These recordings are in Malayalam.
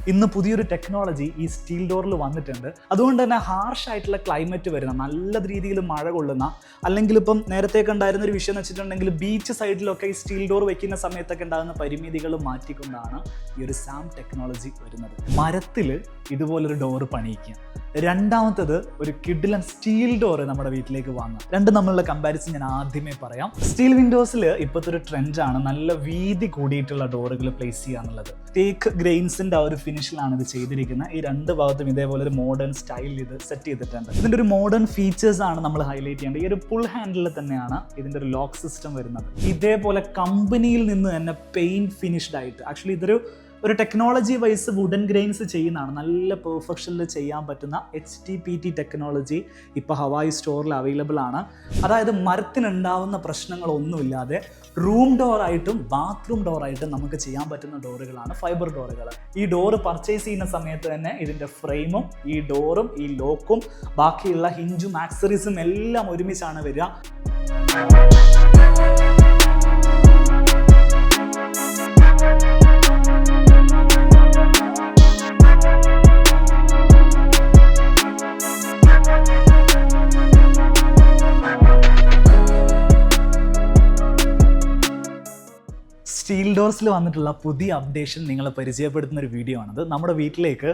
ഇന്ന് പുതിയൊരു ടെക്നോളജി ഈ സ്റ്റീൽ ഡോറിൽ വന്നിട്ടുണ്ട്. അതുകൊണ്ട് തന്നെ ഹാർഷ് ആയിട്ടുള്ള ക്ലൈമറ്റ് വരുന്ന, നല്ല രീതിയിൽ മഴ കൊള്ളുന്ന, അല്ലെങ്കിൽ ഇപ്പം നേരത്തേക്ക് ഉണ്ടായിരുന്ന ഒരു വിഷയം എന്ന് വെച്ചിട്ടുണ്ടെങ്കിൽ ബീച്ച് സൈഡിലൊക്കെ ഈ സ്റ്റീൽ ഡോർ വെക്കുന്ന സമയത്തൊക്കെ ഉണ്ടാകുന്ന പരിമിതികൾ മാറ്റിക്കൊണ്ടാണ് ഈ ഒരു സാം ടെക്നോളജി വരുന്നത്. മരത്തിൽ ഇതുപോലൊരു ഡോറ് പണിയിക്കുക. രണ്ടാമത്തത് ഒരു കിഡിലൻ സ്റ്റീൽ ഡോറ് നമ്മുടെ വീട്ടിലേക്ക് വാങ്ങാം. രണ്ടും തമ്മിലുള്ള കമ്പാരിസൺ ഞാൻ ആദ്യമേ പറയാം. സ്റ്റീൽ വിൻഡോസിൽ ഇപ്പോഴത്തെ ഒരു ട്രെൻഡാണ് നല്ല വീതി കൂടിയിട്ടുള്ള ഡോറുകൾ പ്ലേസ് ചെയ്യുക എന്നുള്ളത്. തേക്ക് ഗ്രെയിൻസിന്റെ ആ ഒരു ഫിനിഷിലാണ് ഇത് ചെയ്തിരിക്കുന്നത്. ഈ രണ്ട് ഭാഗത്തും ഇതേപോലെ ഒരു മോഡേൺ സ്റ്റൈൽ ഇത് സെറ്റ് ചെയ്തിട്ടുണ്ട്. ഇതിന്റെ ഒരു മോഡേൺ ഫീച്ചേഴ്സ് ആണ് നമ്മൾ ഹൈലൈറ്റ് ചെയ്യേണ്ടത്. ഈ ഒരു പുൾ ഹാൻഡിൽ തന്നെയാണ് ഇതിന്റെ ഒരു ലോക്ക് സിസ്റ്റം വരുന്നത്. ഇതേപോലെ കമ്പനിയിൽ നിന്ന് തന്നെ പെയിന്റ് ഫിനിഷ്ഡ് ആയിട്ട്, ആക്ച്വലി ഇതൊരു ടെക്നോളജി വൈസ് വുഡൻ ഗ്രെയിൻസ് ചെയ്യുന്നതാണ്. നല്ല പെർഫെക്ഷനിൽ ചെയ്യാൻ പറ്റുന്ന HTPT ടെക്നോളജി ഇപ്പോൾ ഹവായി സ്റ്റോറിൽ അവൈലബിൾ ആണ്. അതായത് മരത്തിനുണ്ടാവുന്ന പ്രശ്നങ്ങളൊന്നുമില്ലാതെ റൂം ഡോറായിട്ടും ബാത്റൂം ഡോറായിട്ടും നമുക്ക് ചെയ്യാൻ പറ്റുന്ന ഡോറുകളാണ് ഫൈബർ ഡോറുകൾ. ഈ ഡോറ് പർച്ചേസ് ചെയ്യുന്ന സമയത്ത് തന്നെ ഇതിൻ്റെ ഫ്രെയിമും ഈ ഡോറും ഈ ലോക്കും ബാക്കിയുള്ള ഹിഞ്ചും ആക്സറീസും എല്ലാം ഒരുമിച്ചാണ് വരിക. സ്റ്റീൽ ഡോർസിൽ വന്നിട്ടുള്ള പുതിയ അപ്ഡേഷൻ നിങ്ങളെ പരിചയപ്പെടുത്തുന്ന ഒരു വീഡിയോ ആണത്. നമ്മുടെ വീട്ടിലേക്ക്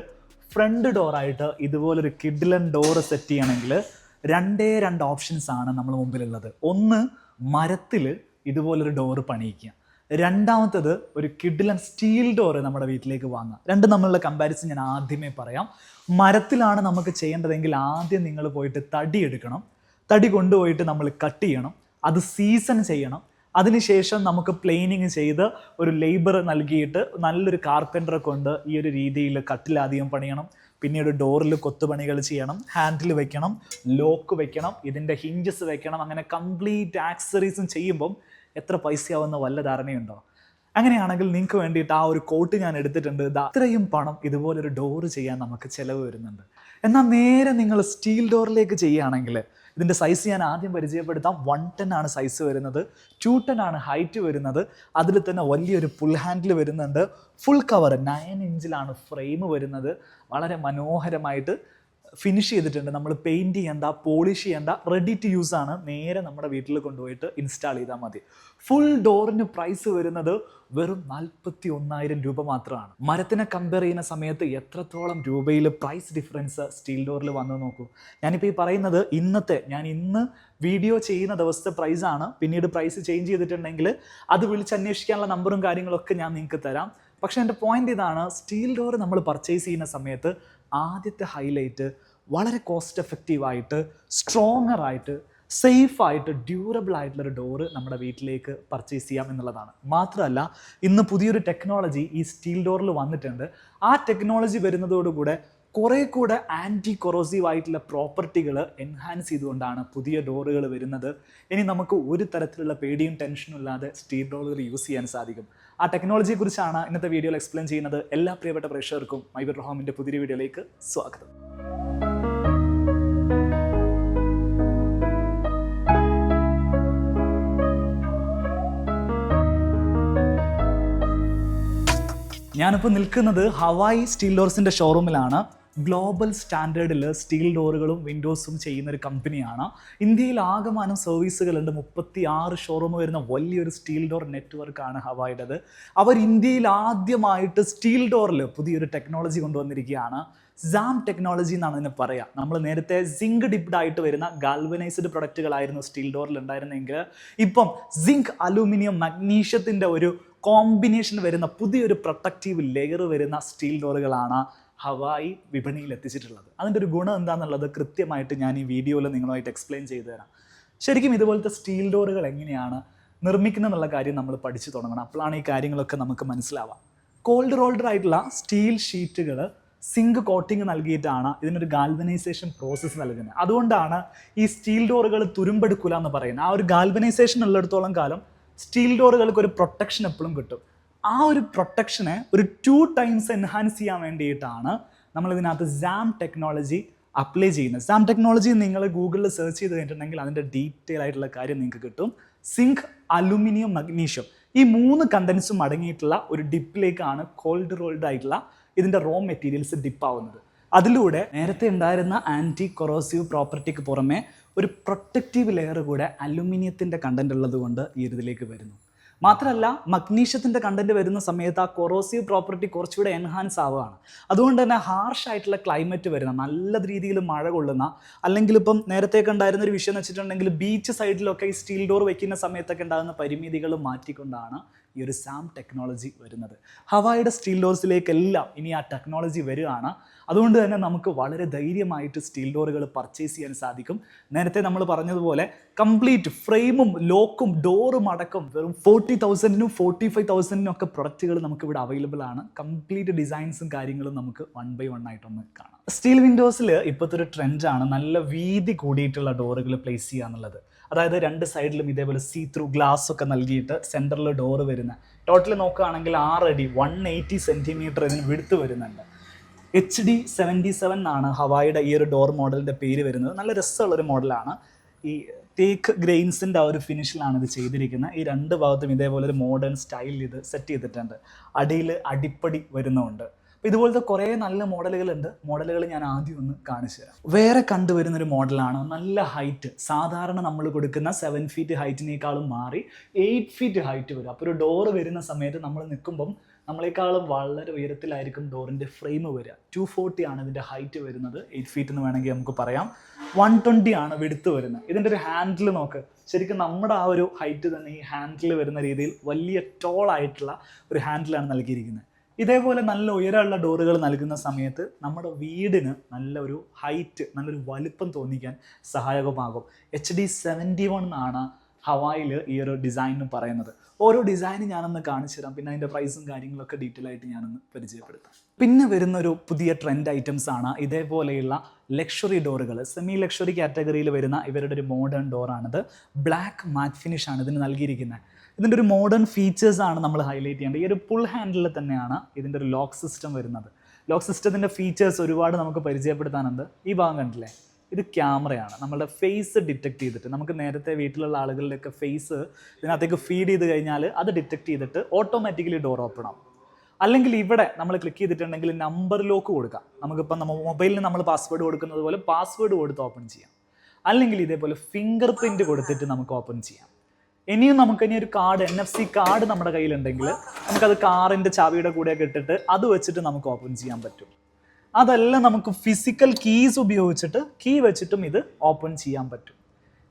ഫ്രണ്ട് ഡോറായിട്ട് ഇതുപോലൊരു കിഡിലൻ ഡോറ് സെറ്റ് ചെയ്യണമെങ്കിൽ രണ്ട് ഓപ്ഷൻസ് ആണ് നമ്മുടെ മുമ്പിലുള്ളത്. ഒന്ന്, മരത്തിൽ ഇതുപോലൊരു ഡോറ് പണിയിക്കുക. രണ്ടാമത്തത് ഒരു കിഡിലൻ സ്റ്റീൽ ഡോറ് നമ്മുടെ വീട്ടിലേക്ക് വാങ്ങുക. രണ്ടും തമ്മിലുള്ള കമ്പാരിസൺ ഞാൻ ആദ്യമേ പറയാം. മരത്തിലാണ് നമുക്ക് ചെയ്യേണ്ടതെങ്കിൽ ആദ്യം നിങ്ങൾ പോയിട്ട് തടി എടുക്കണം. തടി കൊണ്ടുപോയിട്ട് നമ്മൾ കട്ട് ചെയ്യണം, അത് സീസൺ ചെയ്യണം. അതിനുശേഷം നമുക്ക് പ്ലെയിനിങ് ചെയ്ത് ഒരു ലേബർ നൽകിയിട്ട് നല്ലൊരു കാർപ്പൻറ്ററെ കൊണ്ട് ഈ ഒരു രീതിയിൽ കട്ടിലാദ്യം പണിയണം. പിന്നീട് ഡോറിൽ കൊത്തുപണികൾ ചെയ്യണം, ഹാൻഡിൽ വെക്കണം, ലോക്ക് വെക്കണം, ഇതിൻ്റെ ഹിഞ്ചസ് വെക്കണം. അങ്ങനെ കംപ്ലീറ്റ് ആക്സറീസും ചെയ്യുമ്പം എത്ര പൈസയാവുന്ന വല്ല ധാരണയുണ്ടോ? അങ്ങനെയാണെങ്കിൽ നിങ്ങൾക്ക് വേണ്ടിയിട്ട് ആ ഒരു കോട്ട് ഞാൻ എടുത്തിട്ടുണ്ട്. അത്രയും പണം ഇതുപോലൊരു ഡോറ് ചെയ്യാൻ നമുക്ക് ചിലവ് വരുന്നുണ്ട്. എന്നാൽ നേരെ നിങ്ങൾ സ്റ്റീൽ ഡോറിലേക്ക് ചെയ്യുകയാണെങ്കിൽ ഇതിൻ്റെ സൈസ് ഞാൻ ആദ്യം പരിചയപ്പെടുത്താം. 110 ആണ് സൈസ് വരുന്നത്, 210 ആണ് ഹൈറ്റ് വരുന്നത്. അതിൽ തന്നെ വലിയൊരു പുൾ ഹാൻഡിൽ വരുന്നുണ്ട്. ഫുൾ കവർ 9 ഇഞ്ചിലാണ് ഫ്രെയിം വരുന്നത്. വളരെ മനോഹരമായിട്ട് ഫിനിഷ് ചെയ്തിട്ടുണ്ട്. നമ്മൾ പെയിൻറ്റ് ചെയ്യേണ്ട, പോളിഷ് ചെയ്യേണ്ട, റെഡി ടു യൂസ് ആണ്. നേരെ നമ്മുടെ വീട്ടിൽ കൊണ്ടുപോയിട്ട് ഇൻസ്റ്റാൾ ചെയ്താൽ മതി. ഫുൾ ഡോറിന് പ്രൈസ് വരുന്നത് വെറും 41,000 രൂപ മാത്രമാണ്. മരത്തിനെ കമ്പയർ ചെയ്യുന്ന സമയത്ത് എത്രത്തോളം രൂപയിൽ പ്രൈസ് ഡിഫറൻസ് സ്റ്റീൽ ഡോറിൽ വന്നു നോക്കൂ. ഞാനിപ്പോൾ ഈ പറയുന്നത് ഞാൻ ഇന്ന് വീഡിയോ ചെയ്യുന്ന ദിവസത്തെ പ്രൈസാണ്. പിന്നീട് പ്രൈസ് ചേഞ്ച് ചെയ്തിട്ടുണ്ടെങ്കിൽ അത് വിളിച്ചന്വേഷിക്കാനുള്ള നമ്പറും കാര്യങ്ങളൊക്കെ ഞാൻ നിങ്ങൾക്ക് തരാം. പക്ഷേ എൻ്റെ പോയിന്റ് ഇതാണ്, സ്റ്റീൽ ഡോർ നമ്മൾ പർച്ചേസ് ചെയ്യുന്ന സമയത്ത് ആദ്യത്തെ ഹൈലൈറ്റ് വളരെ കോസ്റ്റ് എഫക്റ്റീവായിട്ട്, സ്ട്രോങ്ങർ ആയിട്ട്, സേഫായിട്ട്, ഡ്യൂറബിൾ ആയിട്ടുള്ളൊരു ഡോറ് നമ്മുടെ വീട്ടിലേക്ക് പർച്ചേസ് ചെയ്യാം എന്നുള്ളതാണ്. മാത്രമല്ല, ഇന്ന് പുതിയൊരു ടെക്നോളജി ഈ സ്റ്റീൽ ഡോറിൽ വന്നിട്ടുണ്ട്. ആ ടെക്നോളജി വരുന്നതോടുകൂടെ കുറേ കൂടെ ആൻറ്റി കൊറോസീവ് ആയിട്ടുള്ള പ്രോപ്പർട്ടികൾ എൻഹാൻസ് ചെയ്തുകൊണ്ടാണ് പുതിയ ഡോറുകൾ വരുന്നത്. ഇനി നമുക്ക് ഒരു തരത്തിലുള്ള പേടിയും ടെൻഷനും ഇല്ലാതെ സ്റ്റീൽ ഡോറുകൾ യൂസ് ചെയ്യാൻ സാധിക്കും. ആ ടെക്നോളജിയെക്കുറിച്ചാണ് ഇന്നത്തെ വീഡിയോയിൽ എക്സ്പ്ലെയിൻ ചെയ്യുന്നത്. എല്ലാ പ്രിയപ്പെട്ട പ്രേക്ഷകർക്കും മൈബർ റഹോമിൻ്റെ പുതിയ വീഡിയോയിലേക്ക് സ്വാഗതം. ഞാനിപ്പോൾ നിൽക്കുന്നത് ഹവായി സ്റ്റീൽ ഡോർസിൻ്റെ ഷോറൂമിലാണ്. ഗ്ലോബൽ സ്റ്റാൻഡേർഡിൽ സ്റ്റീൽ ഡോറുകളും വിൻഡോസും ചെയ്യുന്ന ഒരു കമ്പനിയാണ്. ഇന്ത്യയിൽ ആകമാനം സർവീസുകളുണ്ട്. 36 ഷോറൂം വരുന്ന വലിയൊരു സ്റ്റീൽ ഡോർ നെറ്റ്വർക്കാണ് ഹവായുടേത്. അവർ ഇന്ത്യയിൽ ആദ്യമായിട്ട് സ്റ്റീൽ ഡോറിൽ പുതിയൊരു ടെക്നോളജി കൊണ്ടുവന്നിരിക്കുകയാണ്. സാം ടെക്നോളജി എന്നാണ് ഇതിന് പറയുക. നമ്മൾ നേരത്തെ സിങ്ക് ഡിപ്ഡ് ആയിട്ട് വരുന്ന ഗാൽവനൈസ്ഡ് പ്രൊഡക്റ്റുകളായിരുന്നു സ്റ്റീൽ ഡോറിൽ ഉണ്ടായിരുന്നെങ്കിൽ ഇപ്പം സിങ്ക്, അലൂമിനിയം, മഗ്നീഷ്യത്തിൻ്റെ ഒരു കോമ്പിനേഷൻ വരുന്ന പുതിയൊരു പ്രൊട്ടക്റ്റീവ് ലെയർ വരുന്ന സ്റ്റീൽ ഡോറുകളാണ് ഹവായി വിപണിയിൽ എത്തിച്ചിട്ടുള്ളത്. അതിൻ്റെ ഒരു ഗുണം എന്താണെന്നുള്ളത് കൃത്യമായിട്ട് ഞാൻ ഈ വീഡിയോയിൽ നിങ്ങളുമായിട്ട് എക്സ്പ്ലെയിൻ ചെയ്തു തരാം. ശരിക്കും ഇതുപോലത്തെ സ്റ്റീൽ ഡോറുകൾ എങ്ങനെയാണ് നിർമ്മിക്കുന്നത് എന്നുള്ള കാര്യം നമ്മൾ പഠിച്ചു തുടങ്ങണം. അപ്പോഴാണ് ഈ കാര്യങ്ങളൊക്കെ നമുക്ക് മനസ്സിലാവാം. കോൾഡ് റോൾഡർ ആയിട്ടുള്ള സ്റ്റീൽ ഷീറ്റുകൾ സിങ്ക് കോട്ടിങ് നൽകിയിട്ടാണ് ഇതിനൊരു ഗാൽവനൈസേഷൻ പ്രോസസ്സ് നൽകുന്നത്. അതുകൊണ്ടാണ് ഈ സ്റ്റീൽ ഡോറുകൾ തുരുമ്പെടുക്കില്ല എന്ന് പറയുന്നത്. ആ ഒരു ഗാൽവനൈസേഷൻ ഉള്ളിടത്തോളം കാലം സ്റ്റീൽ ഡോറുകൾക്ക് ഒരു പ്രൊട്ടക്ഷൻ എപ്പോഴും കിട്ടും. ആ ഒരു പ്രൊട്ടക്ഷനെ ഒരു 2 times എൻഹാൻസ് ചെയ്യാൻ വേണ്ടിയിട്ടാണ് നമ്മൾ ഇതിനകത്ത് സാം ടെക്നോളജി അപ്ലൈ ചെയ്യുന്നത്. സാം ടെക്നോളജി നിങ്ങൾ ഗൂഗിളിൽ സെർച്ച് ചെയ്ത് കഴിഞ്ഞിട്ടുണ്ടെങ്കിൽ അതിൻ്റെ ഡീറ്റെയിൽ ആയിട്ടുള്ള കാര്യം നിങ്ങൾക്ക് കിട്ടും. സിങ്ക്, അലുമിനിയം, മഗ്നീഷ്യം ഈ 3 കണ്ടൻസും അടങ്ങിയിട്ടുള്ള ഒരു ഡിപ്പിലേക്കാണ് കോൾഡ് റോൾഡ് ആയിട്ടുള്ള ഇതിൻ്റെ റോ മെറ്റീരിയൽസ് ഡിപ്പാവുന്നത്. അതിലൂടെ നേരത്തെ ഉണ്ടായിരുന്ന ആൻറ്റി കൊറോസീവ് പ്രോപ്പർട്ടിക്ക് പുറമെ ഒരു പ്രൊട്ടക്റ്റീവ് ലെയർ കൂടെ അലുമിനിയത്തിൻ്റെ കണ്ടന്റ് ഉള്ളത് കൊണ്ട് ഈ ഇതിലേക്ക് വരുന്നു. മാത്രമല്ല മഗ്നീഷ്യത്തിൻ്റെ കണ്ടന്റ് വരുന്ന സമയത്ത് ആ കൊറോസീവ് പ്രോപ്പർട്ടി കുറച്ചുകൂടെ എൻഹാൻസ് ആവുകയാണ്. അതുകൊണ്ട് തന്നെ ഹാർഷ് ആയിട്ടുള്ള ക്ലൈമറ്റ് വരുന്ന നല്ല രീതിയിൽ മഴ കൊള്ളുന്ന, അല്ലെങ്കിൽ ഇപ്പം നേരത്തേക്ക് ഉണ്ടായിരുന്ന ഒരു വിഷയം എന്ന് വെച്ചിട്ടുണ്ടെങ്കിൽ ബീച്ച് സൈഡിലൊക്കെ ഈ സ്റ്റീൽ ഡോർ വയ്ക്കുന്ന സമയത്തൊക്കെ ഉണ്ടാകുന്ന പരിമിതികൾ മാറ്റിക്കൊണ്ടാണ് ഈ ഒരു സാം ടെക്നോളജി വരുന്നത്. ഹവായുടെ സ്റ്റീൽ ഡോർസിലേക്കെല്ലാം ഇനി ആ ടെക്നോളജി വരികയാണ്. അതുകൊണ്ട് തന്നെ നമുക്ക് വളരെ ധൈര്യമായിട്ട് സ്റ്റീൽ ഡോറുകൾ പർച്ചേസ് ചെയ്യാൻ സാധിക്കും. നേരത്തെ നമ്മൾ പറഞ്ഞതുപോലെ കംപ്ലീറ്റ് ഫ്രെയിമും ലോക്കും ഡോറും അടക്കം വെറും 40,000-നും 45,000-നും ഒക്കെ പ്രൊഡക്റ്റുകൾ നമുക്കിവിടെ അവൈലബിൾ ആണ്. കംപ്ലീറ്റ് ഡിസൈൻസും കാര്യങ്ങളും നമുക്ക് 1 by 1 ആയിട്ടൊന്ന് കാണാം. സ്റ്റീൽ വിൻഡോസിൽ ഇപ്പോഴത്തെ ഒരു ട്രെൻഡാണ് നല്ല വീതി കൂടിയിട്ടുള്ള ഡോറുകൾ പ്ലേസ് ചെയ്യുക എന്നുള്ളത്. അതായത് 2 സൈഡിലും ഇതേപോലെ സീ ത്രൂ ഗ്ലാസ് ഒക്കെ നൽകിയിട്ട് സെൻറ്ററിൽ ഡോറ് വരുന്ന, ടോട്ടൽ നോക്കുകയാണെങ്കിൽ 6 അടി 180 സെൻറ്റിമീറ്റർ ഇതിന് വിടുത്ത് വരുന്നുണ്ട്. HD 77 എന്നാണ് ഹവായുടെ ഈ ഒരു ഡോർ മോഡലിൻ്റെ പേര് വരുന്നത്. നല്ല രസമുള്ളൊരു മോഡലാണ്. ഈ തേക്ക് ഗ്രെയിൻസിൻ്റെ ആ ഒരു ഫിനിഷിലാണ് ഇത് ചെയ്തിരിക്കുന്നത്. ഈ 2 ഭാഗത്തും ഇതേപോലെ ഒരു മോഡേൺ സ്റ്റൈലിൽ ഇത് സെറ്റ് ചെയ്തിട്ടുണ്ട്. അടിയിൽ അടിപ്പടി വരുന്നുണ്ട്. അപ്പോൾ ഇതുപോലത്തെ കുറേ നല്ല മോഡലുകളുണ്ട്. മോഡലുകൾ ഞാൻ ആദ്യം ഒന്ന് കാണിച്ചു തരാം. വേറെ കണ്ടുവരുന്നൊരു മോഡലാണ് നല്ല ഹൈറ്റ്. സാധാരണ നമ്മൾ കൊടുക്കുന്ന 7 feet ഹൈറ്റിനേക്കാളും മാറി 8 feet ഹൈറ്റ് വരും. അപ്പോൾ ഒരു ഡോറ് വരുന്ന സമയത്ത് നമ്മൾ നിൽക്കുമ്പം നമ്മളെക്കാളും വളരെ ഉയരത്തിലായിരിക്കും ഡോറിൻ്റെ ഫ്രെയിം വരിക. 240 ആണ് ഇതിൻ്റെ ഹൈറ്റ് വരുന്നത്. 8 feet എന്ന് വേണമെങ്കിൽ നമുക്ക് പറയാം. 120 ആണ് വിടുത്ത് വരുന്നത്. ഇതിൻ്റെ ഒരു ഹാൻഡിൽ നോക്ക്. ശരിക്കും നമ്മുടെ ആ ഒരു ഹൈറ്റ് തന്നെ ഈ ഹാൻഡിൽ വരുന്ന രീതിയിൽ വലിയ ടോൾ ആയിട്ടുള്ള ഒരു ഹാൻഡിലാണ് നൽകിയിരിക്കുന്നത്. ഇതേപോലെ നല്ല ഉയരമുള്ള ഡോറുകൾ നൽകുന്ന സമയത്ത് നമ്മുടെ വീടിന് നല്ലൊരു ഹൈറ്റ്, നല്ലൊരു വലുപ്പം തോന്നിക്കാൻ സഹായകമാകും. HD 71 എന്നാണ് ഹവായിൽ ഈ ഒരു ഡിസൈൻ പറയുന്നത്. ഓരോ ഡിസൈൻ ഞാനൊന്ന് കാണിച്ചു തരാം. പിന്നെ അതിൻ്റെ പ്രൈസും കാര്യങ്ങളൊക്കെ ഡീറ്റെയിൽ ആയിട്ട് ഞാനൊന്ന് പരിചയപ്പെടുത്താം. പിന്നെ വരുന്നൊരു പുതിയ ട്രെൻഡ് ഐറ്റംസ് ആണ് ഇതേപോലെയുള്ള ലക്ഷറി ഡോറുകൾ. സെമി ലക്ഷറി കാറ്റഗറിയിൽ വരുന്ന ഇവരുടെ ഒരു മോഡേൺ ഡോറാണിത്. ബ്ലാക്ക് മാറ്റ് ഫിനിഷ് ആണ് ഇതിന് നൽകിയിരിക്കുന്നത്. ഇതിൻ്റെ ഒരു മോഡേൺ ഫീച്ചേഴ്സാണ് നമ്മൾ ഹൈലൈറ്റ് ചെയ്യേണ്ടത്. ഈ ഒരു പുൾ ഹാൻഡിൽ തന്നെയാണ് ഇതിൻ്റെ ഒരു ലോക്ക് സിസ്റ്റം വരുന്നത്. ലോക്ക് സിസ്റ്റത്തിൻ്റെ ഫീച്ചേഴ്സ് ഒരുപാട് നമുക്ക് പരിചയപ്പെടുത്താനുണ്ട്. ഈ ഭാഗം കണ്ടില്ലേ, ഇത് ക്യാമറയാണ്. നമ്മളുടെ ഫേസ് ഡിറ്റക്ട് ചെയ്തിട്ട്, നമുക്ക് നേരത്തെ വീട്ടിലുള്ള ആളുകളുടെയൊക്കെ ഫേസ് ഇതിനകത്തേക്ക് ഫീഡ് ചെയ്ത് കഴിഞ്ഞാൽ അത് ഡിറ്റക്ട് ചെയ്തിട്ട് ഓട്ടോമാറ്റിക്കലി ഡോർ ഓപ്പൺ ആവും. അല്ലെങ്കിൽ ഇവിടെ നമ്മൾ ക്ലിക്ക് ചെയ്തിട്ടുണ്ടെങ്കിൽ നമ്പർ ലോക്ക് കൊടുക്കാം. നമുക്കിപ്പം നമ്മൾ മൊബൈലിന് നമ്മൾ പാസ്വേഡ് കൊടുക്കുന്നത് പോലെ പാസ്വേഡ് കൊടുത്ത് ഓപ്പൺ ചെയ്യാം. അല്ലെങ്കിൽ ഇതേപോലെ ഫിംഗർ പ്രിൻറ്റ് കൊടുത്തിട്ട് നമുക്ക് ഓപ്പൺ ചെയ്യാം. ഇനിയും നമുക്കിനി ഒരു കാർഡ്, NFC കാർഡ് നമ്മുടെ കയ്യിലുണ്ടെങ്കിൽ നമുക്കത് കാറിൻ്റെ ചാവിയുടെ കൂടെയൊക്കെ ഇട്ടിട്ട് അത് വെച്ചിട്ട് നമുക്ക് ഓപ്പൺ ചെയ്യാൻ പറ്റും. അതെല്ലാം നമുക്ക് ഫിസിക്കൽ കീസ് ഉപയോഗിച്ചിട്ട് കീ വെച്ചിട്ടും ഇത് ഓപ്പൺ ചെയ്യാൻ പറ്റും.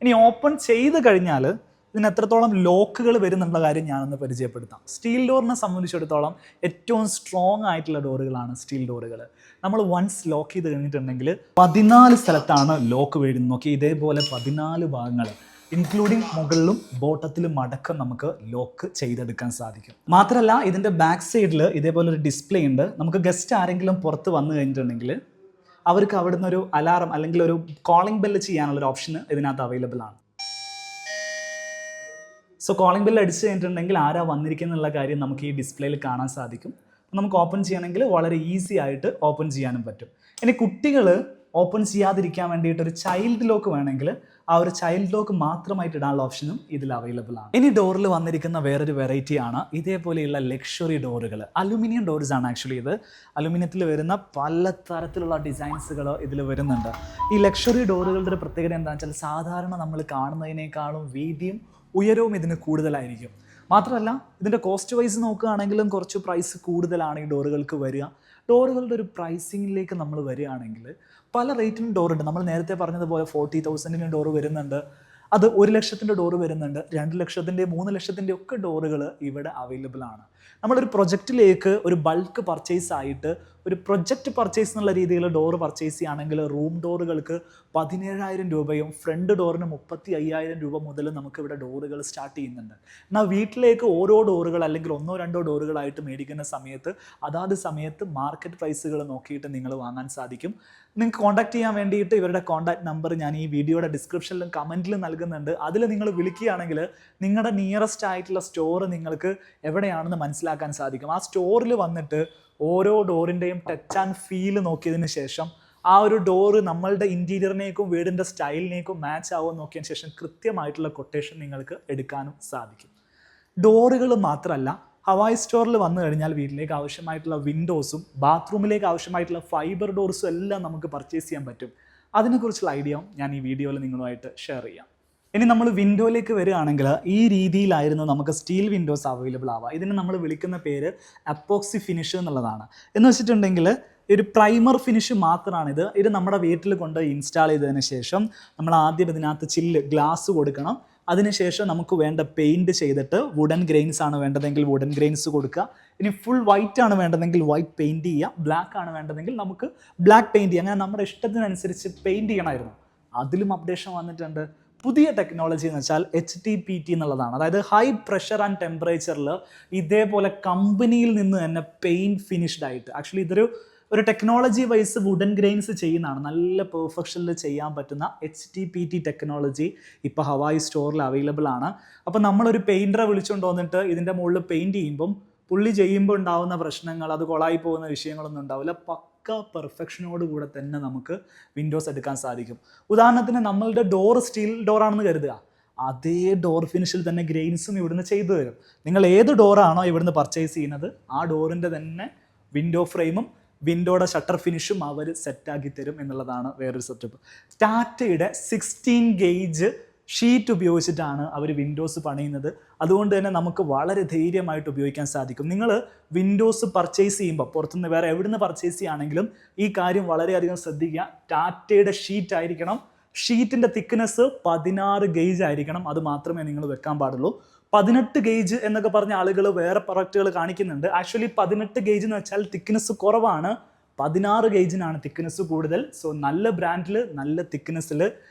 ഇനി ഓപ്പൺ ചെയ്ത് കഴിഞ്ഞാൽ ഇതിന് എത്രത്തോളം ലോക്കുകൾ വരുന്നുള്ള കാര്യം ഞാനൊന്ന് പരിചയപ്പെടുത്താം. സ്റ്റീൽ ഡോറിനെ സംബന്ധിച്ചിടത്തോളം ഏറ്റവും സ്ട്രോങ് ആയിട്ടുള്ള ഡോറുകളാണ് സ്റ്റീൽ ഡോറുകൾ. നമ്മൾ വൺസ് ലോക്ക് ചെയ്ത് കഴിഞ്ഞിട്ടുണ്ടെങ്കിൽ 14 സ്ഥലത്താണ് ലോക്ക് വീഴുന്നത്. നോക്കി, ഇതേപോലെ 14 ഭാഗങ്ങൾ ഇൻക്ലൂഡിങ് മുകളിലും ബോട്ടത്തിലും അടക്കം നമുക്ക് ലോക്ക് ചെയ്തെടുക്കാൻ സാധിക്കും. മാത്രമല്ല ഇതിൻ്റെ ബാക്ക് സൈഡിൽ ഇതേപോലെ ഒരു ഡിസ്പ്ലേ ഉണ്ട്. നമുക്ക് ഗസ്റ്റ് ആരെങ്കിലും പുറത്ത് വന്നു കഴിഞ്ഞിട്ടുണ്ടെങ്കിൽ അവർക്ക് അവിടുന്ന് ഒരു അലാറം അല്ലെങ്കിൽ ഒരു കോളിംഗ് ബെല്ല് ചെയ്യാനുള്ളൊരു ഓപ്ഷൻ ഇതിനകത്ത് അവൈലബിൾ ആണ്. സോ കോളിംഗ് ബെല്ല് അടിച്ചു കഴിഞ്ഞിട്ടുണ്ടെങ്കിൽ ആരാ വന്നിരിക്കുന്നുള്ള കാര്യം നമുക്ക് ഈ ഡിസ്പ്ലേയിൽ കാണാൻ സാധിക്കും. നമുക്ക് ഓപ്പൺ ചെയ്യണമെങ്കിൽ വളരെ ഈസി ആയിട്ട് ഓപ്പൺ ചെയ്യാനും പറ്റും. ഇനി കുട്ടികൾ ഓപ്പൺ ചെയ്യാതിരിക്കാൻ വേണ്ടിയിട്ട് ഒരു ചൈൽഡ് ലോക്ക് വേണമെങ്കിൽ ആ ഒരു ചൈൽഡ് ലോക്ക് മാത്രമായിട്ട് ഇടാനുള്ള ഓപ്ഷനും ഇതിൽ അവൈലബിൾ ആണ്. ഇനി ഡോറിൽ വന്നിരിക്കുന്ന വേറൊരു വെറൈറ്റിയാണ് ഇതേപോലെയുള്ള ലക്ഷറി ഡോറുകൾ. അലുമിനിയം ഡോർസ് ആണ് ആക്ച്വലി ഇത്. അലുമിനിയത്തിൽ വരുന്ന പല തരത്തിലുള്ള ഡിസൈൻസുകൾ ഇതിൽ വരുന്നുണ്ട്. ഈ ലക്ഷറി ഡോറുകളുടെ ഒരു പ്രത്യേകത എന്താണെന്ന് വെച്ചാൽ സാധാരണ നമ്മൾ കാണുന്നതിനേക്കാളും വീതിയും ഉയരവും ഇതിന് കൂടുതലായിരിക്കും. മാത്രമല്ല ഇതിൻ്റെ കോസ്റ്റ് വൈസ് നോക്കുകയാണെങ്കിലും കുറച്ച് പ്രൈസ് കൂടുതലാണ് ഈ ഡോറുകൾക്ക് വരിക. ഡോറുകളുടെ ഒരു പ്രൈസിങ്ങിലേക്ക് നമ്മൾ വരികയാണെങ്കിൽ പല റേറ്റിനും ഡോറുണ്ട്. നമ്മൾ നേരത്തെ പറഞ്ഞതുപോലെ 40,000-ന് ഡോറ് വരുന്നുണ്ട്. അത് 1 ലക്ഷത്തിൻ്റെ ഡോറ് വരുന്നുണ്ട്. 2 ലക്ഷത്തിൻ്റെ 3 ലക്ഷത്തിൻ്റെ ഒക്കെ ഡോറുകൾ ഇവിടെ അവൈലബിൾ ആണ്. നമ്മളൊരു പ്രൊജക്റ്റിലേക്ക് ഒരു ബൾക്ക് പർച്ചേസ് ആയിട്ട് ഒരു പ്രൊജക്റ്റ് പർച്ചേസ് എന്നുള്ള രീതിയിൽ ഡോറ് പർച്ചേസ് ചെയ്യുകയാണെങ്കിൽ റൂം ഡോറുകൾക്ക് 17,000 രൂപയും ഫ്രണ്ട് ഡോറിന് 35,000 രൂപ മുതൽ നമുക്കിവിടെ ഡോറുകൾ സ്റ്റാർട്ട് ചെയ്യുന്നുണ്ട്. എന്നാൽ വീട്ടിലേക്ക് ഓരോ ഡോറുകൾ അല്ലെങ്കിൽ 1-2 ഡോറുകളായിട്ട് മേടിക്കുന്ന സമയത്ത് അതാത് സമയത്ത് മാർക്കറ്റ് പ്രൈസുകൾ നോക്കിയിട്ട് നിങ്ങൾ വാങ്ങാൻ സാധിക്കും. നിങ്ങൾക്ക് കോൺടാക്ട് ചെയ്യാൻ വേണ്ടിയിട്ട് ഇവരുടെ കോൺടാക്ട് നമ്പർ ഞാൻ ഈ വീഡിയോയുടെ ഡിസ്ക്രിപ്ഷനിലും കമൻറ്റിലും നൽകുന്നുണ്ട്. അതിൽ നിങ്ങൾ വിളിക്കുകയാണെങ്കിൽ നിങ്ങളുടെ നിയറസ്റ്റ് ആയിട്ടുള്ള സ്റ്റോർ നിങ്ങൾക്ക് എവിടെയാണെന്ന് മനസ്സിലാക്കാൻ സാധിക്കും. ആ സ്റ്റോറിൽ വന്നിട്ട് ഓരോ ഡോറിൻ്റെയും ടച്ച് ആൻഡ് ഫീൽ നോക്കിയതിന് ശേഷം ആ ഒരു ഡോറ് നമ്മളുടെ ഇൻറ്റീരിയറിനേക്കും വീടിൻ്റെ സ്റ്റൈലിനേക്കും മാച്ച് ആവുമെന്ന് നോക്കിയതിന് ശേഷം കൃത്യമായിട്ടുള്ള കൊട്ടേഷൻ നിങ്ങൾക്ക് എടുക്കാനും സാധിക്കും. ഡോറുകൾ മാത്രമല്ല ഹവായി സ്റ്റോറിൽ വന്നു കഴിഞ്ഞാൽ വീട്ടിലേക്ക് ആവശ്യമായിട്ടുള്ള വിൻഡോസും ബാത്റൂമിലേക്ക് ആവശ്യമായിട്ടുള്ള ഫൈബർ ഡോർസും എല്ലാം നമുക്ക് പർച്ചേസ് ചെയ്യാൻ പറ്റും. അതിനെക്കുറിച്ചുള്ള ഐഡിയ ഞാൻ ഈ വീഡിയോയിൽ നിങ്ങളുമായിട്ട് ഷെയർ ചെയ്യാം. ഇനി നമ്മൾ വിൻഡോയിലേക്ക് വരികയാണെങ്കിൽ ഈ രീതിയിലായിരുന്നു നമുക്ക് സ്റ്റീൽ വിൻഡോസ് അവൈലബിൾ ആവുക. ഇതിന് നമ്മൾ വിളിക്കുന്ന പേര് അപ്പോക്സി ഫിനിഷ് എന്നുള്ളതാണ്. എന്ന് വെച്ചിട്ടുണ്ടെങ്കിൽ ഒരു പ്രൈമർ ഫിനിഷ് മാത്രമാണിത്. ഇത് നമ്മുടെ വീട്ടിൽ കൊണ്ട് ഇൻസ്റ്റാൾ ചെയ്തതിന് ശേഷം നമ്മൾ ആദ്യം ഇതിനകത്ത് ചില്ല് ഗ്ലാസ് കൊടുക്കണം. അതിനുശേഷം നമുക്ക് വേണ്ട പെയിൻറ് ചെയ്തിട്ട് വുഡൻ ഗ്രെയിൻസ് ആണ് വേണ്ടതെങ്കിൽ വുഡൻ ഗ്രെയിൻസ് കൊടുക്കുക. ഇനി ഫുൾ വൈറ്റ് ആണ് വേണ്ടതെങ്കിൽ വൈറ്റ് പെയിൻറ് ചെയ്യുക. ബ്ലാക്ക് ആണ് വേണ്ടതെങ്കിൽ നമുക്ക് ബ്ലാക്ക് പെയിൻറ് ചെയ്യുക. അങ്ങനെ നമ്മുടെ ഇഷ്ടത്തിനനുസരിച്ച് പെയിൻറ് ചെയ്യണമായിരുന്നു. അതിലും അപ്ഡേഷൻ വന്നിട്ടുണ്ട്. പുതിയ ടെക്നോളജി എന്ന് വെച്ചാൽ HTPT എന്നുള്ളതാണ്. അതായത് ഹൈ പ്രഷർ ആൻഡ് ടെമ്പറേച്ചറിൽ ഇതേപോലെ കമ്പനിയിൽ നിന്ന് തന്നെ പെയിൻറ് ഫിനിഷ്ഡ് ആയിട്ട്, ആക്ച്വലി ഒരു ടെക്നോളജി വൈസ് വുഡൻ ഗ്രെയിൻസ് ചെയ്യുന്നതാണ്. നല്ല പെർഫെക്ഷനിൽ ചെയ്യാൻ പറ്റുന്ന HTPT ടെക്നോളജി ഇപ്പോൾ ഹവായി സ്റ്റോറിൽ അവൈലബിൾ ആണ്. അപ്പോൾ നമ്മളൊരു പെയിൻറ്ററെ വിളിച്ചുകൊണ്ട് വന്നിട്ട് ഇതിൻ്റെ മുകളിൽ പെയിൻറ് ചെയ്യുമ്പം പുള്ളി ചെയ്യുമ്പോൾ ഉണ്ടാകുന്ന പ്രശ്നങ്ങൾ, അത് കൊളായി പോകുന്ന വിഷയങ്ങളൊന്നും ഉണ്ടാവില്ല. പക്ക പെർഫെക്ഷനോട് കൂടെ തന്നെ നമുക്ക് വിൻഡോസ് എടുക്കാൻ സാധിക്കും. ഉദാഹരണത്തിന് നമ്മളുടെ ഡോർ സ്റ്റീൽ ഡോറാണെന്ന് കരുതുക. അതേ ഡോർ ഫിനിഷിൽ തന്നെ ഗ്രെയിൻസും ഇവിടുന്ന് ചെയ്തു തരും. നിങ്ങൾ ഏത് ഡോറാണോ ഇവിടുന്ന് പർച്ചേസ് ചെയ്യുന്നത് ആ ഡോറിൻ്റെ തന്നെ വിൻഡോ ഫ്രെയിമും വിൻഡോയുടെ ഷട്ടർ ഫിനിഷും അവർ സെറ്റാക്കി തരും എന്നുള്ളതാണ് വേറൊരു സെറ്റപ്പ്. ടാറ്റയുടെ 16 ഗേജ് ഷീറ്റ് ഉപയോഗിച്ചിട്ടാണ് അവർ വിൻഡോസ് പണിയുന്നത്. അതുകൊണ്ട് തന്നെ നമുക്ക് വളരെ ധൈര്യമായിട്ട് ഉപയോഗിക്കാൻ സാധിക്കും. നിങ്ങൾ വിൻഡോസ് പർച്ചേസ് ചെയ്യുമ്പോൾ പുറത്തുനിന്ന് വേറെ എവിടുന്ന് പർച്ചേസ് ചെയ്യുകയാണെങ്കിലും ഈ കാര്യം വളരെയധികം ശ്രദ്ധിക്കുക. ടാറ്റയുടെ ഷീറ്റ് ആയിരിക്കണം. ഷീറ്റിൻ്റെ തിക്നെസ് 16 ഗേജ് ആയിരിക്കണം. അത് മാത്രമേ നിങ്ങൾ വെക്കാൻ പാടുള്ളൂ. 18 ഗേജ് എന്നൊക്കെ പറഞ്ഞ ആളുകൾ വേറെ പ്രൊഡക്റ്റുകൾ കാണിക്കുന്നുണ്ട്. ആക്ച്വലി 18 ഗേജ് എന്ന് വെച്ചാൽ തിക്നെസ് കുറവാണ്. 16 ഗേജിനാണ് തിക്നെസ് കൂടുതൽ. സോ നല്ല ബ്രാൻഡിൽ, നല്ല തിക്നെസ്സിൽ,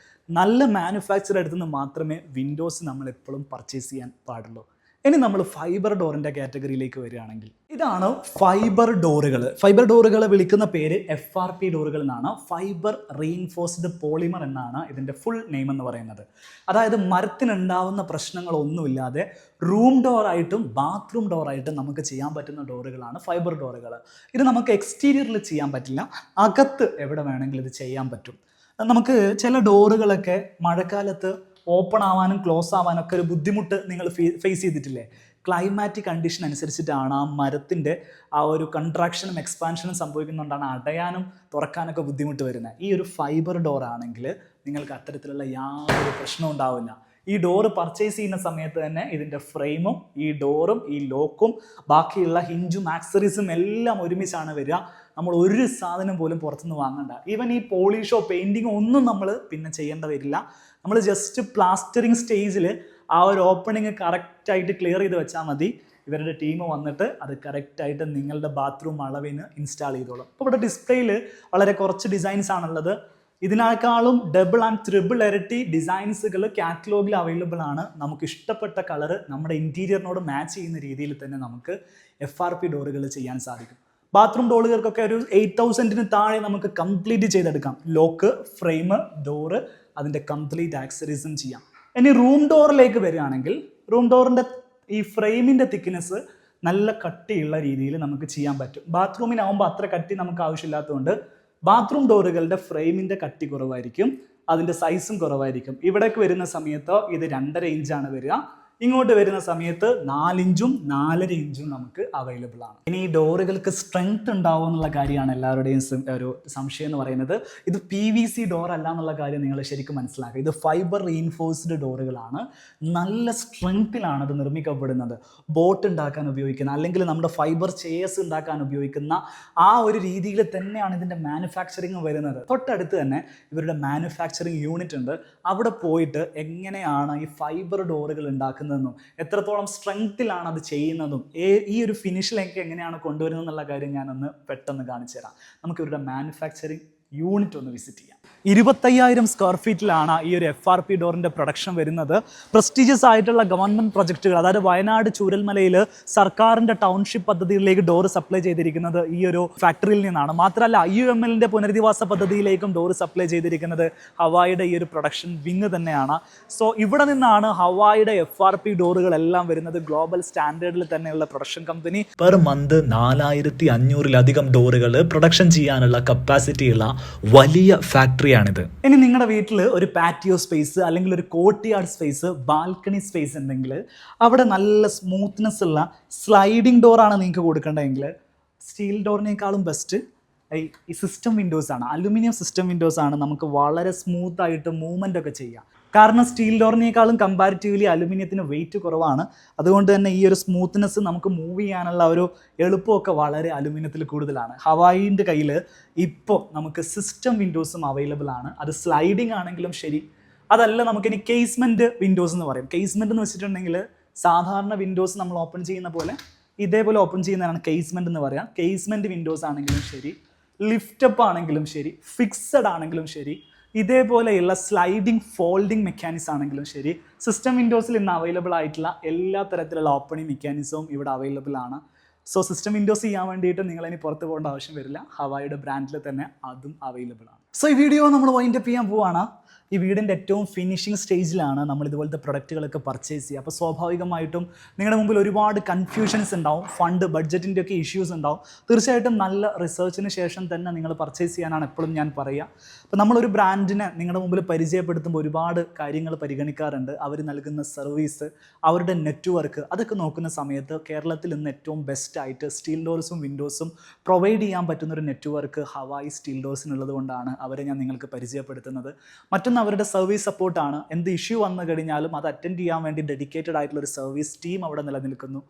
നല്ല മാനുഫാക്ചർ അടുത്ത് നിന്ന് മാത്രമേ വിൻഡോസ് നമ്മൾ എപ്പോഴും പർച്ചേസ് ചെയ്യാൻ പാടുള്ളൂ. ഇനി നമ്മൾ ഫൈബർ ഡോറിൻ്റെ കാറ്റഗറിയിലേക്ക് വരികയാണെങ്കിൽ ഇതാണ് ഫൈബർ ഡോറുകൾ. ഫൈബർ ഡോറുകൾ വിളിക്കുന്ന പേര് FRP ഡോറുകൾ എന്നാണ്. ഫൈബർ റീഇൻഫോഴ്സ്ഡ് പോളിമർ എന്നാണ് ഇതിൻ്റെ ഫുൾ നെയിം എന്ന് പറയുന്നത്. അതായത് മരത്തിനുണ്ടാവുന്ന പ്രശ്നങ്ങളൊന്നുമില്ലാതെ റൂം ഡോറായിട്ടും ബാത്റൂം ഡോറായിട്ടും നമുക്ക് ചെയ്യാൻ പറ്റുന്ന ഡോറുകളാണ് ഫൈബർ ഡോറുകൾ. ഇത് നമുക്ക് എക്സ്റ്റീരിയറിൽ ചെയ്യാൻ പറ്റില്ല, അകത്ത് എവിടെ വേണമെങ്കിലും ഇത് ചെയ്യാൻ പറ്റും. നമുക്ക് ചില ഡോറുകളൊക്കെ മഴക്കാലത്ത് ഓപ്പൺ ആവാനും ക്ലോസ് ആവാനും ഒക്കെ ഒരു ബുദ്ധിമുട്ട് നിങ്ങൾ ഫേസ് ചെയ്തിട്ടില്ലേ? ക്ലൈമാറ്റിക് കണ്ടീഷൻ അനുസരിച്ചിട്ടാണ് ആ മരത്തിൻ്റെ ആ ഒരു കൺട്രാക്ഷനും എക്സ്പാൻഷനും സംഭവിക്കുന്നുകൊണ്ടാണ് അടയാനും തുറക്കാനൊക്കെ ബുദ്ധിമുട്ട് വരുന്നത്. ഈ ഒരു ഫൈബർ ഡോർ ആണെങ്കിൽ നിങ്ങൾക്ക് അത്തരത്തിലുള്ള യാതൊരു പ്രശ്നവും ഉണ്ടാവില്ല. ഈ ഡോറ് പർച്ചേസ് ചെയ്യുന്ന സമയത്ത് തന്നെ ഇതിൻ്റെ ഫ്രെയിമും ഈ ഡോറും ഈ ലോക്കും ബാക്കിയുള്ള ഹിഞ്ചും ആക്സറീസും എല്ലാം ഒരുമിച്ചാണ് വരിക. നമ്മൾ ഒരു സാധനം പോലും പുറത്തുനിന്ന് വാങ്ങണ്ട. ഈവൻ ഈ പോളിഷോ പെയിൻറ്റിങ്ങോ ഒന്നും നമ്മൾ പിന്നെ ചെയ്യേണ്ട വരില്ല. നമ്മൾ ജസ്റ്റ് പ്ലാസ്റ്ററിങ് സ്റ്റേജിൽ ആ ഒരു ഓപ്പണിങ് കറക്റ്റായിട്ട് ക്ലിയർ ചെയ്ത് വെച്ചാൽ മതി. ഇവരുടെ ടീം വന്നിട്ട് അത് കറക്റ്റായിട്ട് നിങ്ങളുടെ ബാത്റൂം അളവിന് ഇൻസ്റ്റാൾ ചെയ്തോളും. അപ്പോൾ ഇവിടെ ഡിസ്പ്ലേയിൽ വളരെ കുറച്ച് ഡിസൈൻസ് ആണുള്ളത്. ഇതിനേക്കാളും ഡബിൾ ആൻഡ് ട്രിപ്പിൾ ഇരട്ടി ഡിസൈൻസുകൾ കാറ്റലോഗിൽ അവൈലബിൾ ആണ്. നമുക്ക് ഇഷ്ടപ്പെട്ട കളറ് നമ്മുടെ ഇൻറ്റീരിയറിനോട് മാച്ച് ചെയ്യുന്ന രീതിയിൽ തന്നെ നമുക്ക് FRP ഡോറുകൾ ചെയ്യാൻ സാധിക്കും. ബാത്റൂം ഡോറുകൾക്കൊക്കെ ഒരു 8,000-ന് താഴെ നമുക്ക് കംപ്ലീറ്റ് ചെയ്തെടുക്കാം. ലോക്ക്, ഫ്രെയിം, ഡോറ്, അതിൻ്റെ കംപ്ലീറ്റ് ആക്സറീസും ചെയ്യാം. ഇനി റൂം ഡോറിലേക്ക് വരികയാണെങ്കിൽ റൂം ഡോറിൻ്റെ ഈ ഫ്രെയിമിൻ്റെ തിക്നെസ് നല്ല കട്ടിയുള്ള രീതിയിൽ നമുക്ക് ചെയ്യാൻ പറ്റും. ബാത്റൂമിനാവുമ്പോൾ അത്ര കട്ടി നമുക്ക് ആവശ്യമില്ലാത്തതുകൊണ്ട് ബാത്റൂം ഡോറുകളുടെ ഫ്രെയിമിൻ്റെ കട്ടി കുറവായിരിക്കും, അതിൻ്റെ സൈസും കുറവായിരിക്കും. ഇവിടേക്ക് വരുന്ന സമയത്ത് ഇത് 2.5 ഇഞ്ചാണ് വരിക. ഇങ്ങോട്ട് വരുന്ന സമയത്ത് 4 ഇഞ്ചും 4.5 ഇഞ്ചും നമുക്ക് അവൈലബിൾ ആണ്. ഇനി ഈ ഡോറുകൾക്ക് സ്ട്രെങ്ത് ഉണ്ടാവും എന്നുള്ള കാര്യമാണ് എല്ലാവരുടെയും ഒരു സംശയം എന്ന് പറയുന്നത്. ഇത് PVC ഡോർ അല്ല എന്നുള്ള കാര്യം നിങ്ങൾ ശരിക്കും മനസ്സിലാക്കുക. ഇത് ഫൈബർ റീഇൻഫോഴ്സ്ഡ് ഡോറുകളാണ്. നല്ല സ്ട്രെങ്ത്തിലാണ് ഇത് നിർമ്മിക്കപ്പെടുന്നത്. ബോട്ട് ഉണ്ടാക്കാൻ ഉപയോഗിക്കുന്ന, അല്ലെങ്കിൽ നമ്മുടെ ഫൈബർ ചെയർസ് ഉണ്ടാക്കാൻ ഉപയോഗിക്കുന്ന ആ ഒരു രീതിയിൽ തന്നെയാണ് ഇതിൻ്റെ മാനുഫാക്ചറിങ് വരുന്നത്. തൊട്ടടുത്ത് തന്നെ ഇവരുടെ മാനുഫാക്ചറിങ് യൂണിറ്റ് ഉണ്ട്. അവിടെ പോയിട്ട് എങ്ങനെയാണ് ഈ ഫൈബർ ഡോറുകൾ ഉണ്ടാക്കുന്നത്, എത്രത്തോളം സ്ട്രെങ്ത്തിലാണ് അത് ചെയ്യുന്നതും ഈ ഒരു ഫിനിഷിലേക്ക് എങ്ങനെയാണ് കൊണ്ടുവരുന്നത് എന്നുള്ള കാര്യം ഞാനൊന്ന് പെട്ടെന്ന് കാണിച്ചു തരാം. നമുക്ക് ഇവരുടെ മാനുഫാക്ചറിങ് യൂണിറ്റ് ഒന്ന് വിസിറ്റ് ചെയ്യാം. 25,000 സ്ക്വയർ ഫീറ്റിലാണ് ഈ ഒരു FRP ഡോറിൻ്റെ പ്രൊഡക്ഷൻ വരുന്നത്. പ്രസ്റ്റീജിയസ് ആയിട്ടുള്ള ഗവൺമെൻറ് പ്രൊജക്റ്റുകൾ, അതായത് വയനാട് ചൂരൽമലയിൽ സർക്കാരിൻ്റെ ടൗൺഷിപ്പ് പദ്ധതികളിലേക്ക് ഡോറ് സപ്ലൈ ചെയ്തിരിക്കുന്നത് ഈ ഒരു ഫാക്ടറിയിൽ നിന്നാണ്. മാത്രമല്ല IUMLൻ്റെ പുനരധിവാസ പദ്ധതിയിലേക്കും ഡോറ് സപ്ലൈ ചെയ്തിരിക്കുന്നത് ഹവായിയുടെ ഈ ഒരു പ്രൊഡക്ഷൻ വിങ് തന്നെയാണ്. സോ ഇവിടെ നിന്നാണ് ഹവായിയുടെ FRP ഡോറുകളെല്ലാം വരുന്നത്. ഗ്ലോബൽ സ്റ്റാൻഡേർഡിൽ തന്നെയുള്ള പ്രൊഡക്ഷൻ കമ്പനി. പെർ മന്ത് 4,500-ലധികം ഡോറുകൾ പ്രൊഡക്ഷൻ ചെയ്യാനുള്ള കപ്പാസിറ്റിയുള്ള വലിയ ഫാക്ടറിയാണിത്. ഇനി നിങ്ങളുടെ വീട്ടിൽ ഒരു പാറ്റിയോ സ്പേസ് അല്ലെങ്കിൽ ഒരു കോർട്ട്യാർഡ് സ്പേസ്, ബാൽക്കണി സ്പേസ് ഉണ്ടെങ്കിൽ അവിടെ നല്ല സ്മൂത്ത്നെസ് ഉള്ള സ്ലൈഡിംഗ് ഡോറാണ് നിങ്ങൾക്ക് കൊടുക്കേണ്ടതെങ്കിൽ സ്റ്റീൽ ഡോറിനേക്കാളും ബെസ്റ്റ് ഈ സിസ്റ്റം വിൻഡോസ് ആണ്. അലുമിനിയം സിസ്റ്റം വിൻഡോസ് ആണ് നമുക്ക് വളരെ സ്മൂത്തായിട്ട് മൂവ്മെൻ്റ് ഒക്കെ ചെയ്യാം. കാരണം സ്റ്റീൽ ഡോറിനേക്കാളും കമ്പാരിറ്റീവ്ലി അലുമിനിയത്തിന് വെയിറ്റ് കുറവാണ്. അതുകൊണ്ട് തന്നെ ഈ ഒരു സ്മൂത്ത്നെസ് നമുക്ക് മൂവ് ചെയ്യാനുള്ള ഒരു എളുപ്പമൊക്കെ വളരെ അലുമിനിയത്തിൽ കൂടുതലാണ്. ഹവായിൻ്റെ കയ്യിൽ ഇപ്പോൾ നമുക്ക് സിസ്റ്റം വിൻഡോസും അവൈലബിൾ ആണ്. അത് സ്ലൈഡിംഗ് ആണെങ്കിലും ശരി, അതല്ല നമുക്കിനി കേസ്മെൻറ്റ് വിൻഡോസ് എന്ന് പറയും. കേസ്മെൻറ്റ് എന്ന് വെച്ചിട്ടുണ്ടെങ്കിൽ സാധാരണ വിൻഡോസ് നമ്മൾ ഓപ്പൺ ചെയ്യുന്ന പോലെ ഇതേപോലെ ഓപ്പൺ ചെയ്യുന്നതാണ് കേസ്മെൻറ്റ് എന്ന് പറയാം. കേസ്മെൻറ്റ് വിൻഡോസ് ആണെങ്കിലും ശരി, ലിഫ്റ്റപ്പ് ആണെങ്കിലും ശരി, ഫിക്സഡ് ആണെങ്കിലും ശരി, ഇതേപോലെയുള്ള സ്ലൈഡിംഗ് ഫോൾഡിംഗ് മെക്കാനിസം ആണെങ്കിലും ശരി, സിസ്റ്റം വിൻഡോസിൽ ഇന്ന് അവൈലബിൾ ആയിട്ടുള്ള എല്ലാ തരത്തിലുള്ള ഓപ്പണിംഗ് മെക്കാനിസവും ഇവിടെ അവൈലബിൾ ആണ്. സോ സിസ്റ്റം വിൻഡോസ് ചെയ്യാൻ വേണ്ടിയിട്ട് നിങ്ങളിനി പുറത്ത് പോകേണ്ട ആവശ്യം വരില്ല. ഹവായിയുടെ ബ്രാൻഡിൽ തന്നെ അതും അവൈലബിൾ ആണ്. സോ ഈ വീഡിയോ നമ്മൾ വൈൻഡപ്പ് ചെയ്യാൻ പോവാണ്. ഈ വീടിൻ്റെ ഏറ്റവും ഫിനിഷിംഗ് സ്റ്റേജിലാണ് നമ്മൾ ഇതുപോലത്തെ പ്രൊഡക്റ്റുകളൊക്കെ പർച്ചേസ് ചെയ്യുക. അപ്പോൾ സ്വാഭാവികമായിട്ടും നിങ്ങളുടെ മുമ്പിൽ ഒരുപാട് കൺഫ്യൂഷൻസ് ഉണ്ടാവും, ഫണ്ട് ബഡ്ജറ്റിൻ്റെ ഒക്കെ ഇഷ്യൂസ് ഉണ്ടാവും. തീർച്ചയായിട്ടും നല്ല റിസർച്ചിന് ശേഷം തന്നെ നിങ്ങൾ പർച്ചേസ് ചെയ്യാനാണ് എപ്പോഴും ഞാൻ പറയുക. അപ്പോൾ നമ്മളൊരു ബ്രാൻഡിനെ നിങ്ങളുടെ മുമ്പിൽ പരിചയപ്പെടുത്തുമ്പോൾ ഒരുപാട് കാര്യങ്ങൾ പരിഗണിക്കാറുണ്ട്. അവർ നൽകുന്ന സർവീസ്, അവരുടെ നെറ്റ്വർക്ക്, അതൊക്കെ നോക്കുന്ന സമയത്ത് കേരളത്തിൽ ഇന്ന് ഏറ്റവും ബെസ്റ്റായിട്ട് സ്റ്റീൽ ഡോർസും വിൻഡോസും പ്രൊവൈഡ് ചെയ്യാൻ പറ്റുന്നൊരു നെറ്റ്വർക്ക് ഹവായി സ്റ്റീൽ ഡോർസിനുള്ളത് കൊണ്ടാണ് അവരെ ഞാൻ നിങ്ങൾക്ക് പരിചയപ്പെടുത്തുന്നത്. മറ്റൊന്ന് അവരുടെ സർവീസ് സപ്പോർട്ടാണ്. എന്ത് ഇഷ്യൂ വന്നു കഴിഞ്ഞാലും അത് അറ്റൻഡ് ചെയ്യാൻ വേണ്ടി ഡെഡിക്കേറ്റഡ് ആയിട്ടുള്ള ഒരു സർവീസ് ടീം അവിടെ നിലനിൽക്കുന്നു.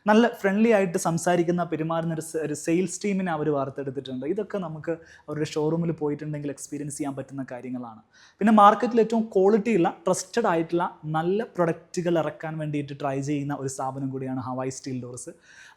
നല്ല ഫ്രണ്ട്ലി ആയിട്ട് സംസാരിക്കുന്ന, പെരുമാറുന്ന ഒരു സെയിൽസ് ടീമിനെ അവർ വാർത്തെടുത്തിട്ടുണ്ട്. ഇതൊക്കെ നമുക്ക് അവരുടെ ഷോറൂമിൽ പോയിട്ടുണ്ടെങ്കിൽ എക്സ്പീരിയൻസ് ചെയ്യാൻ പറ്റുന്ന കാര്യങ്ങളാണ്. പിന്നെ മാർക്കറ്റിൽ ഏറ്റവും ക്വാളിറ്റിയുള്ള, ട്രസ്റ്റഡ് ആയിട്ടുള്ള നല്ല പ്രൊഡക്റ്റുകൾ ഇറക്കാൻ വേണ്ടിയിട്ട് ട്രൈ ചെയ്യുന്ന ഒരു സ്ഥാപനം കൂടിയാണ് ഹവായി സ്റ്റീൽ ഡോർസ്.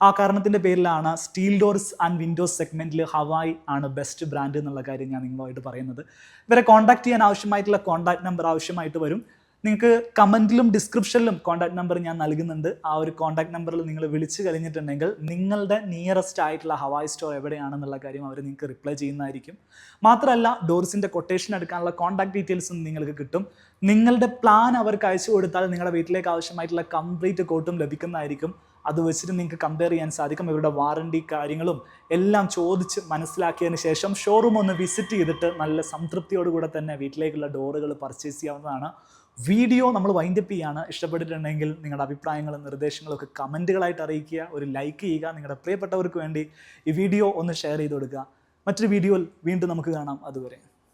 ആ കാരണത്തിൻ്റെ പേരിലാണ് സ്റ്റീൽ ഡോർസ് ആൻഡ് വിൻഡോസ് സെഗ്മെൻറ്റിൽ ഹവായി ആണ് ബെസ്റ്റ് ബ്രാൻഡ് എന്നുള്ള കാര്യം ഞാൻ നിങ്ങളുമായിട്ട് പറയുന്നത്. ഇവരെ കോൺടാക്ട് ചെയ്യാൻ ആവശ്യമായിട്ടുള്ള കോൺടാക്ട് നമ്പർ ആവശ്യമായിട്ട് വരും. നിങ്ങൾക്ക് കമൻറ്റിലും ഡിസ്ക്രിപ്ഷനിലും കോൺടാക്ട് നമ്പർ ഞാൻ നൽകുന്നുണ്ട്. ആ ഒരു കോൺടാക്ട് നമ്പറിൽ നിങ്ങൾ വിളിച്ചു കഴിഞ്ഞിട്ടുണ്ടെങ്കിൽ നിങ്ങളുടെ നിയറസ്റ്റ് ആയിട്ടുള്ള ഹവായി സ്റ്റോർ എവിടെയാണെന്നുള്ള കാര്യം അവർ നിങ്ങൾക്ക് റിപ്ലൈ ചെയ്യുന്നതായിരിക്കും. മാത്രമല്ല ഡോർസിൻ്റെ കൊട്ടേഷൻ എടുക്കാനുള്ള കോൺടാക്ട് ഡീറ്റെയിൽസും നിങ്ങൾക്ക് കിട്ടും. നിങ്ങളുടെ പ്ലാൻ അവർക്ക് അയച്ചു കൊടുത്താൽ നിങ്ങളുടെ വീട്ടിലേക്ക് ആവശ്യമായിട്ടുള്ള കംപ്ലീറ്റ് കോട്ടും ലഭിക്കുന്നതായിരിക്കും. അത് വെച്ചിട്ട് നിങ്ങൾക്ക് കമ്പയർ ചെയ്യാൻ സാധിക്കും. ഇവരുടെ വാറണ്ടി കാര്യങ്ങളും എല്ലാം ചോദിച്ച് മനസ്സിലാക്കിയതിന് ശേഷം ഷോറൂം ഒന്ന് വിസിറ്റ് ചെയ്തിട്ട് നല്ല സംതൃപ്തിയോടുകൂടെ തന്നെ വീട്ടിലേക്കുള്ള ഡോറുകൾ പർച്ചേസ് ചെയ്യാവുന്നതാണ്. വീഡിയോ നമ്മൾ വൈൻഡപ്പ് ചെയ്യാണ്. ഇഷ്ടപ്പെട്ടിട്ടുണ്ടെങ്കിൽ നിങ്ങളുടെ അഭിപ്രായങ്ങളും നിർദ്ദേശങ്ങളും ഒക്കെ കമൻറ്റുകളായിട്ട് അറിയിക്കുക. ഒരു ലൈക്ക് ചെയ്യുക. നിങ്ങളുടെ പ്രിയപ്പെട്ടവർക്ക് വേണ്ടി ഈ വീഡിയോ ഒന്ന് ഷെയർ ചെയ്ത് കൊടുക്കുക. മറ്റൊരു വീഡിയോയിൽ വീണ്ടും നമുക്ക് കാണാം. അതുവരെ.